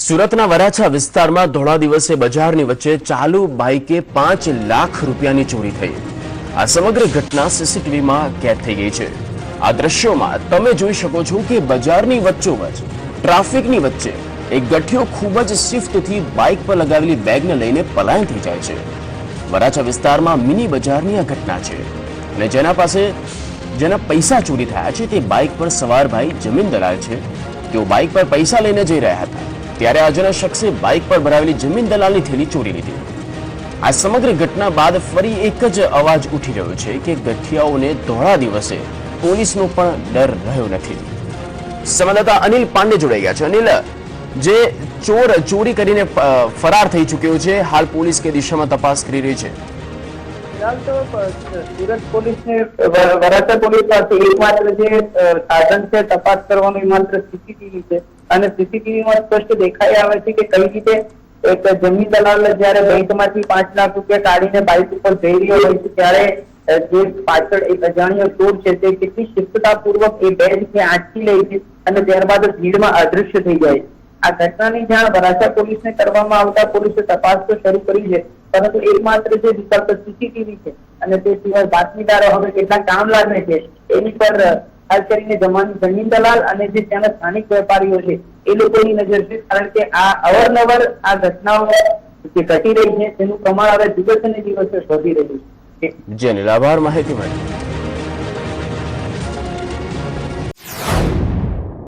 સુરતના વરાછા વિસ્તારમાં ધોળા દિવસે બજારની વચ્ચે ચાલુ બાઇકે 5 લાખ રૂપિયાની ચોરી થઈ। આ સમગ્ર ઘટના સીસીટીવીમાં કેદ થઈ ગઈ છે। આ દ્રશ્યોમાં તમે જોઈ શકો છો કે બજારની વચ્ચોવચ્ચ ટ્રાફિકની વચ્ચે એક ગઠિયો ખૂબ જ શિફ્ટથી બાઇક પર લગાવેલી બેગને લઈને પલાયન થઈ જાય છે। વરાછા વિસ્તારમાં મિની બજારની આ ઘટના છે અને જેના પૈસા ચોરી થયા છે તે બાઇક પર સવાર ભાઈ જમીન દલાલ છે। તેઓ બાઇક પર પૈસા લઈને જઈ રહ્યા હતા ત્યારે અજાણ્યા શખ્સે બાઇક પર ભરાવેલી જમીન દલાલની થેલી ચોરી લીધી। આ સમગ્ર ઘટના બાદ ફરી એક જ અવાજ ઉઠી રહ્યો છે કે ગઠિયાઓને ધોળા દિવસે પોલીસનો પણ ડર રહ્યો નથી। સંવાદદાતા અનિલ પાંડે જોડાઈ ગયા છે। અનિલ, જે ચોર ચોરી કરીને ફરાર થઈ ચૂક્યો છે, હાલ પોલીસ કે દિશામાં તપાસ કરી રહી છે? फिलहाल तो सूरत पुलिस ने वराछा पुलिस પાસે એકમાત્ર જે સાધન છે તપાસ કરવાનું માત્ર સીસીટીવી છે અને સીસીટીવી માં સ્પષ્ટ દેખાઈ આવે છે કે કઈ રીતે એક જમીન દલાલ જ્યારે બેંકમાંથી 5 લાખ રૂપિયા કાઢીને બાઇક ઉપર જઈ રહ્યો હોય છે ત્યારે જે પાછળ એક અજાણ્યો ચોર છે તે કેટલી શિસ્તતાપૂર્વક એ બેગને આંચકી લે છે અને ત્યારબાદ ભીડમાં અદૃશ્ય થઈ જાય છે। આ ઘટનાની જાણ વરાછા પોલીસને કરવામાં આવતા પોલીસે તપાસ તો શરૂ કરી છે, પરંતુ એકમાત્ર જે વિકલ્પ સીસીટીવી છે અને તે સિવાય બાતમીદારો હવે કેટલા કામ લાગે છે એની પર ખાસ કરીને જમીન દલાલ અને જે ત્યાંના સ્થાનિક વેપારીઓ છે એ લોકોની નજર છે, કારણ કે આ અવારનવાર આ ઘટનાઓ જે ઘટી રહી છે તેનું પ્રમાણ હવે દિવસે ને દિવસે વધી રહ્યું છે। જી અનિલ, આભાર માહિતી માટે।